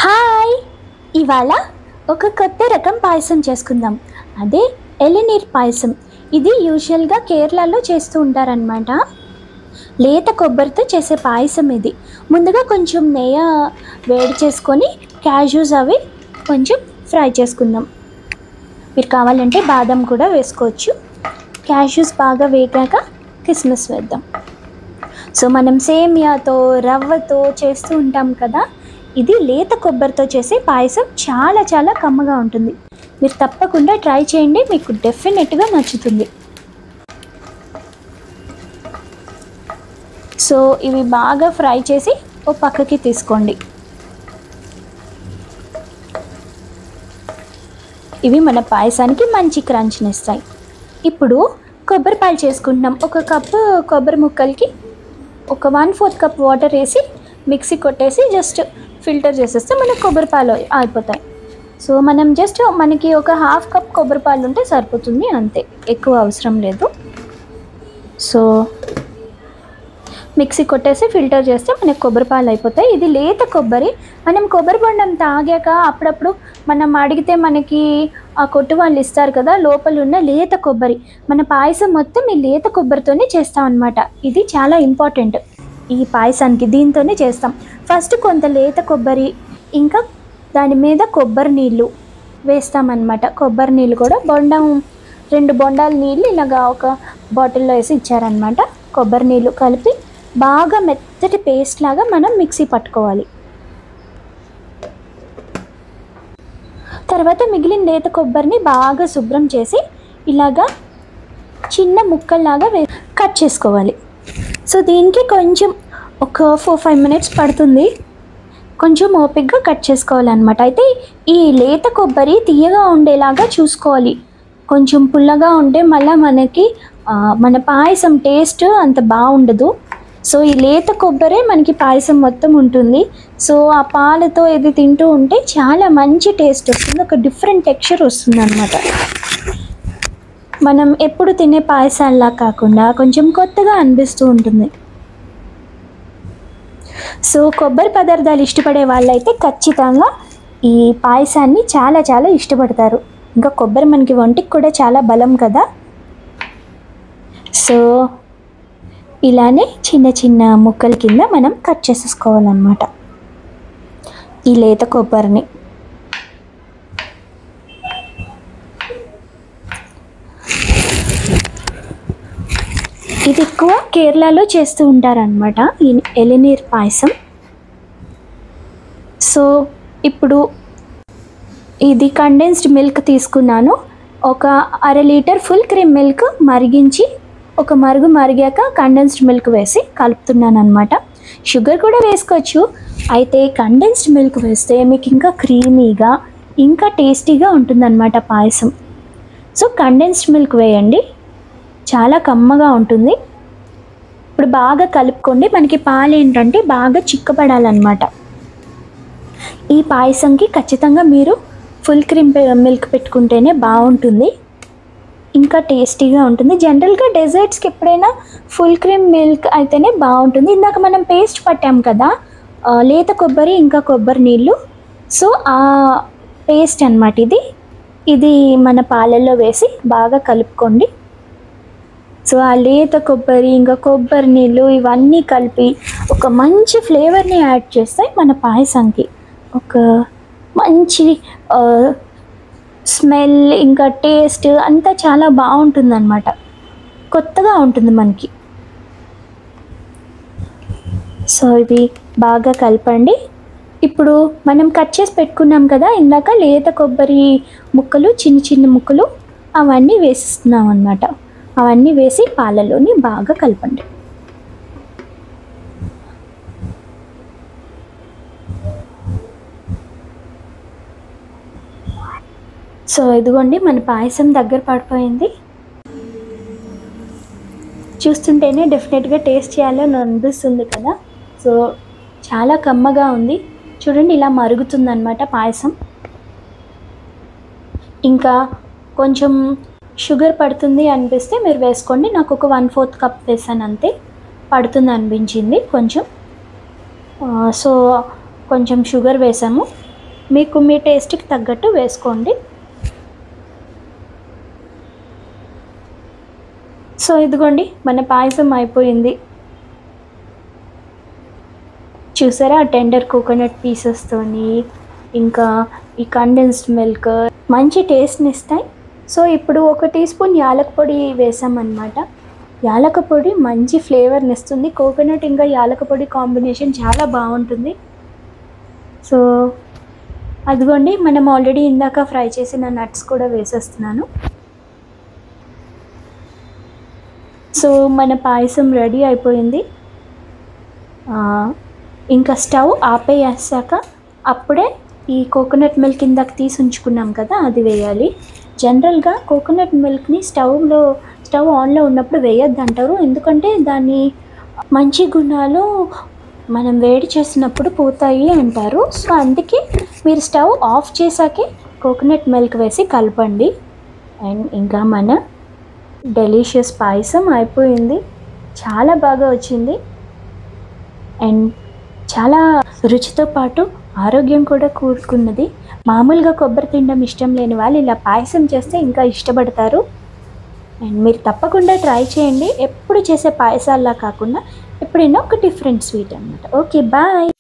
Hi, ఇవాళ ఒక కొత్త రకం పాయసం చేసుకుందాం. అదే ఎలనీర్ పాయసం. ఇది యూజువల్గా కేరళలో చేస్తూ ఉంటారనమాట. లేత కొబ్బరితో చేసే పాయసం ఇది. ముందుగా కొంచెం నెయ్యి వేడి చేసుకొని క్యాష్యూస్ అవి కొంచెం ఫ్రై చేసుకుందాం. మీరు కావాలంటే బాదం కూడా వేసుకోవచ్చు. క్యాష్యూస్ బాగా వేగాక కిస్మిస్ వేద్దాం. సో మనం సేమియాతో రవ్వతో చేస్తూ ఉంటాం కదా, ఇది లేత కొబ్బరితో చేసే పాయసం చాలా చాలా కమ్మగా ఉంటుంది. మీరు తప్పకుండా ట్రై చేయండి, మీకు డెఫినెట్గా నచ్చుతుంది. సో ఇవి బాగా ఫ్రై చేసి ఓ పక్కకి తీసుకోండి. ఇవి మన పాయసానికి మంచి క్రంచ్ని ఇస్తాయి. ఇప్పుడు కొబ్బరి పాలు చేసుకుంటున్నాం. ఒక కప్పు కొబ్బరి ముక్కలకి ఒక 1/4 కప్ వాటర్ వేసి మిక్సీ కొట్టేసి జస్ట్ ఫిల్టర్ చేసేస్తే మనకు కొబ్బరి పాలు అయిపోతాయి. సో మనం జస్ట్ మనకి ఒక 1/2 కప్ కొబ్బరి పాలు ఉంటే సరిపోతుంది, అంతే, ఎక్కువ అవసరం లేదు. సో మిక్సీ కొట్టేసి ఫిల్టర్ చేస్తే మనకి కొబ్బరి పాలు అయిపోతాయి. ఇది లేత కొబ్బరి. మనం కొబ్బరి బొండం తాగాక అప్పుడప్పుడు మనం అడిగితే మనకి ఆ కొట్టు వాళ్ళు ఇస్తారు కదా, లోపల ఉన్న లేత కొబ్బరి. మన పాయసం మొత్తం ఈ లేత కొబ్బరితోనే చేస్తాం అన్నమాట. ఇది చాలా ఇంపార్టెంట్ ఈ పాయసానికి, దీంతోనే చేస్తాం. ఫస్ట్ కొంత లేత కొబ్బరి, ఇంకా దాని మీద కొబ్బరి నీళ్ళు వేస్తామన్నమాట. కొబ్బరి నీళ్ళు కూడా బొండం 2 బొండాల నీళ్ళు ఇలాగా ఒక బాటిల్లో వేసి ఇచ్చారనమాట. కొబ్బరి నీళ్ళు కలిపి బాగా మెత్తటి పేస్ట్ లాగా మనం మిక్సీ పట్టుకోవాలి. తర్వాత మిగిలిన లేత కొబ్బరిని బాగా శుభ్రం చేసి ఇలాగా చిన్న ముక్కల్లాగా కట్ చేసుకోవాలి. సో దీనికి కొంచెం ఒక 4-5 మినిట్స్ పడుతుంది. కొంచెం ఓపిక్గా కట్ చేసుకోవాలన్నమాట. అయితే ఈ లేత కొబ్బరి తీయగా ఉండేలాగా చూసుకోవాలి. కొంచెం పుల్లగా ఉంటే మళ్ళీ మనకి మన పాయసం టేస్ట్ అంత బాగుండదు. సో ఈ లేత కొబ్బరే మనకి పాయసం మొత్తం ఉంటుంది. సో ఆ పాలతో ఇది తింటూ ఉంటే చాలా మంచి టేస్ట్ వస్తుంది, ఒక డిఫరెంట్ టెక్స్చర్ వస్తుంది అన్నమాట. మనం ఎప్పుడు తినే పాయసాల్లా కాకుండా కొంచెం కొత్తగా అనిపిస్తూ ఉంటుంది. సో కొబ్బరి పదార్థాలు ఇష్టపడే వాళ్ళైతే ఖచ్చితంగా ఈ పాయసాన్ని చాలా చాలా ఇష్టపడతారు. ఇంకా కొబ్బరి మనకి ఒంటికి కూడా చాలా బలం కదా. సో ఇలానే చిన్న చిన్న ముక్కల కింద మనం కట్ చేసేసుకోవాలన్నమాట ఈ లేత కొబ్బరిని. ఇది ఎక్కువ కేరళలో చేస్తూ ఉంటారనమాట, ఈ ఎలనీర్ పాయసం. సో ఇప్పుడు ఇది కండెన్స్డ్ మిల్క్ తీసుకున్నాను. ఒక 1/2 లీటర్ ఫుల్ క్రీమ్ మిల్క్ మరిగించి ఒక మరుగు మరిగాక కండెన్స్డ్ మిల్క్ వేసి కలుపుతున్నాను అనమాట. షుగర్ కూడా వేసుకోవచ్చు, అయితే కండెన్స్డ్ మిల్క్ వేస్తే మీకు ఇంకా క్రీమీగా ఇంకా టేస్టీగా ఉంటుందన్నమాట పాయసం. సో కండెన్స్డ్ మిల్క్ వేయండి, చాలా కమ్మగా ఉంటుంది. ఇప్పుడు బాగా కలుపుకోండి. మనకి పాలు ఏంటంటే బాగా చిక్కబడాలన్నమాట. ఈ పాయసంకి ఖచ్చితంగా మీరు ఫుల్ క్రీమ్ మిల్క్ పెట్టుకుంటేనే బాగుంటుంది, ఇంకా టేస్టీగా ఉంటుంది. జనరల్గా డెజర్ట్స్కి ఎప్పుడైనా ఫుల్ క్రీమ్ మిల్క్ అయితేనే బాగుంటుంది. ఇందాక మనం పేస్ట్ పట్టాం కదా, లేత కొబ్బరి ఇంకా కొబ్బరి నీళ్ళు. సో ఆ పేస్ట్ అన్నమాట ఇది మన పాలల్లో వేసి బాగా కలుపుకోండి. సో ఆ లేత కొబ్బరి ఇంకా కొబ్బరి నీళ్ళు ఇవన్నీ కలిపి ఒక మంచి ఫ్లేవర్ని యాడ్ చేస్తాయి మన పాయసానికి. ఒక మంచి స్మెల్ ఇంకా టేస్ట్ అంతా చాలా బాగుంటుందన్నమాట, కొత్తగా ఉంటుంది మనకి. సో ఇది బాగా కలపండి. ఇప్పుడు మనం కట్ చేసి పెట్టుకున్నాం కదా ఇందాక లేత కొబ్బరి ముక్కలు, చిన్న చిన్న ముక్కలు, అవన్నీ వేసిస్తున్నాం అన్నమాట. అవన్నీ వేసి పాలలోని బాగా కలపండి. సో ఇదిగోండి మన పాయసం దగ్గర పడిపోయింది. చూస్తుంటేనే డెఫినెట్గా టేస్ట్ చేయాలని అనిపిస్తుంది కదా. సో చాలా కమ్మగా ఉంది, చూడండి ఇలా మరుగుతుందన్నమాట పాయసం. ఇంకా కొంచెం షుగర్ పడుతుంది అనిపిస్తే మీరు వేసుకోండి. నాకు ఒక 1/4 కప్ వేసాను అంతే, పడుతుంది అనిపించింది కొంచెం. సో కొంచెం షుగర్ వేసాము, మీకు మీ టేస్ట్కి తగ్గట్టు వేసుకోండి. సో ఇదిగోండి మన పాయసం అయిపోయింది. చూసారా టెండర్ కోకోనట్ పీసెస్తోని, ఇంకా ఈ కండెన్స్డ్ మిల్క్ మంచి టేస్ట్ని ఇస్తాయి. సో ఇప్పుడు 1 టీ స్పూన్ యాలక పొడి వేసామన్నమాట. యాలక పొడి మంచి ఫ్లేవర్ని ఇస్తుంది. కోకోనట్ ఇంకా యాలక పొడి కాంబినేషన్ చాలా బాగుంటుంది. సో అదిగోండి మనం ఆల్రెడీ ఇందాక ఫ్రై చేసిన నట్స్ కూడా వేసేస్తున్నాను. సో మన పాయసం రెడీ అయిపోయింది. ఇంకా స్టవ్ ఆపేసాక అప్పుడే ఈ కోకోనట్ మిల్క్ ఇందాక తీసి ఉంచుకున్నాం కదా అది వేయాలి. జనరల్గా కోకోనట్ మిల్క్ని స్టవ్ ఆన్లో ఉన్నప్పుడు వేయొద్దు అంటారు, ఎందుకంటే దాని మంచి గుణాలు మనం వేడి చేసినప్పుడు పోతాయి అంటారు. సో అందుకే మీరు స్టవ్ ఆఫ్ చేసాకే కోకోనట్ మిల్క్ వేసి కలపండి. అండ్ ఇంకా మన డెలిషియస్ పాయసం అయిపోయింది. చాలా బాగా వచ్చింది అండ్ చాలా రుచితో పాటు ఆరోగ్యం కూడా కూడుకున్నది. మామూలుగా కొబ్బరి తినడం ఇష్టం లేని వాళ్ళు ఇలా పాయసం చేస్తే ఇంకా ఇష్టపడతారు. అండ్ మీరు తప్పకుండా ట్రై చేయండి. ఎప్పుడు చేసే పాయసాల్లా కాకుండా ఎప్పుడైనా ఒక డిఫరెంట్ స్వీట్ అన్నమాట. Okay bye.